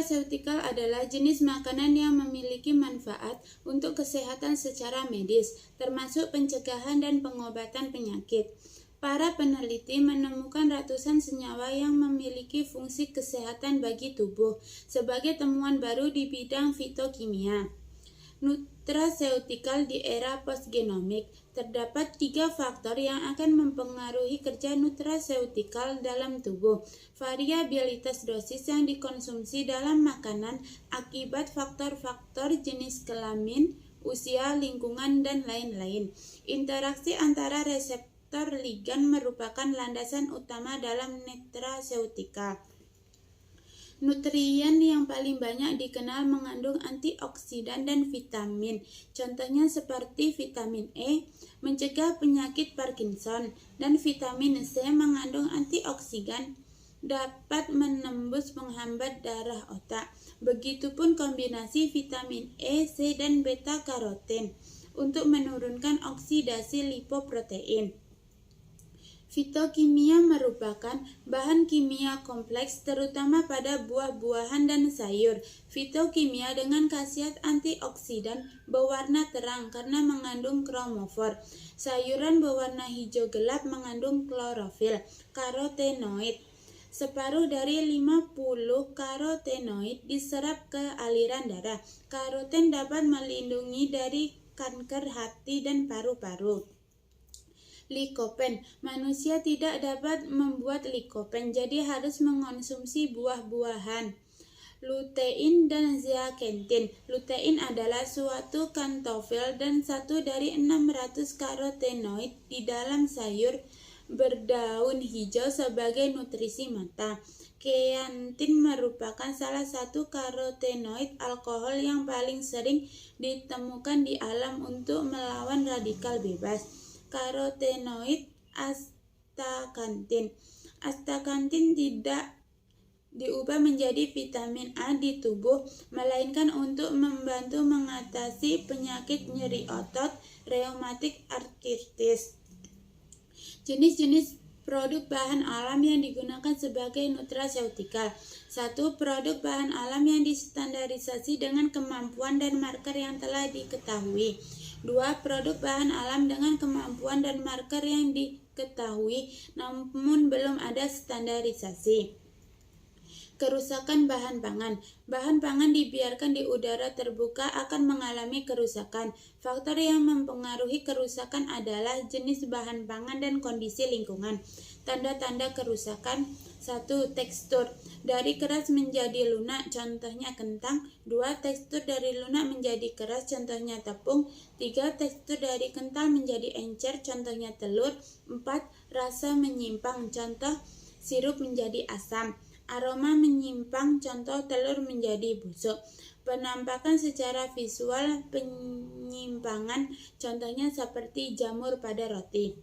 Nutraceutikal adalah jenis makanan yang memiliki manfaat untuk kesehatan secara medis, termasuk pencegahan dan pengobatan penyakit. Para peneliti menemukan ratusan senyawa yang memiliki fungsi kesehatan bagi tubuh sebagai temuan baru di bidang fitokimia. Nutraceutikal di era postgenomik. Terdapat 3 faktor yang akan mempengaruhi kerja nutraceutikal dalam tubuh. Variabilitas dosis yang dikonsumsi dalam makanan akibat faktor-faktor jenis kelamin, usia, lingkungan, dan lain-lain. Interaksi antara reseptor ligan merupakan landasan utama dalam nutraceutikal. Nutrien yang paling banyak dikenal mengandung antioksidan dan vitamin, contohnya seperti vitamin E, mencegah penyakit Parkinson, dan vitamin C mengandung antioksidan, dapat menembus penghambat darah otak. Begitupun kombinasi vitamin E, C, dan beta-karoten untuk menurunkan oksidasi lipoprotein. Fitokimia merupakan bahan kimia kompleks terutama pada buah-buahan dan sayur. Fitokimia dengan khasiat antioksidan berwarna terang karena mengandung kromofor. Sayuran berwarna hijau gelap mengandung klorofil, karotenoid. Separuh dari 50 karotenoid diserap ke aliran darah. Karoten dapat melindungi dari kanker hati dan paru-paru. Likopen. Manusia tidak dapat membuat likopen, jadi harus mengonsumsi buah-buahan. Lutein dan zeaxanthin. Lutein adalah suatu kantofil dan satu dari 600 karotenoid di dalam sayur berdaun hijau sebagai nutrisi mata. Zeaxanthin merupakan salah satu karotenoid alkohol yang paling sering ditemukan di alam untuk melawan radikal bebas. Karotenoid astaxanthin. Astaxanthin tidak diubah menjadi vitamin A di tubuh, melainkan untuk membantu mengatasi penyakit nyeri otot, reumatik artritis. Jenis-jenis produk bahan alam yang digunakan sebagai nutraceutikal. 1. Produk bahan alam yang distandarisasi dengan kemampuan dan marker yang telah diketahui. 2. Produk bahan alam dengan kemampuan dan marker yang diketahui namun belum ada standarisasi. Kerusakan bahan pangan. Bahan pangan dibiarkan di udara terbuka akan mengalami kerusakan. Faktor yang mempengaruhi kerusakan adalah jenis bahan pangan dan kondisi lingkungan. Tanda-tanda kerusakan. 1. Tekstur. Dari keras menjadi lunak, contohnya kentang. 2. Tekstur dari lunak menjadi keras, contohnya tepung. 3. Tekstur dari kental menjadi encer, contohnya telur. 4. Rasa menyimpang, contoh sirup menjadi asam. Aroma menyimpang, contoh telur menjadi busuk. Penampakan secara visual penyimpangan, contohnya seperti jamur pada roti.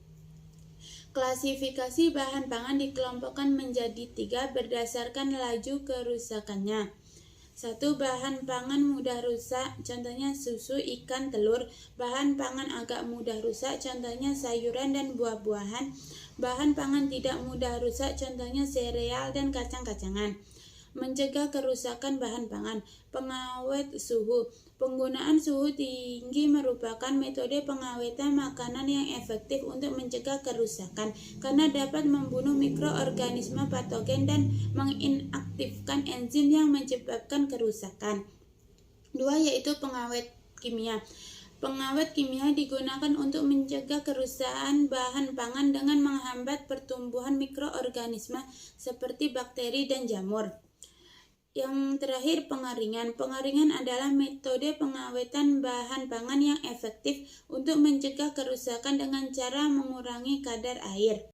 Klasifikasi bahan pangan dikelompokkan menjadi 3 berdasarkan laju kerusakannya. 1. Bahan pangan mudah rusak, contohnya susu, ikan, telur. Bahan pangan agak mudah rusak, contohnya sayuran dan buah-buahan. Bahan pangan tidak mudah rusak, contohnya sereal dan kacang-kacangan. Mencegah kerusakan bahan pangan. Pengawet suhu. Penggunaan suhu tinggi merupakan metode pengawetan makanan yang efektif untuk mencegah kerusakan karena dapat membunuh mikroorganisme patogen dan menginaktifkan enzim yang menyebabkan kerusakan. 2. Yaitu pengawet kimia. Pengawet kimia digunakan untuk mencegah kerusakan bahan pangan dengan menghambat pertumbuhan mikroorganisme seperti bakteri dan jamur. Yang terakhir, pengeringan. Pengeringan adalah metode pengawetan bahan pangan yang efektif untuk mencegah kerusakan dengan cara mengurangi kadar air.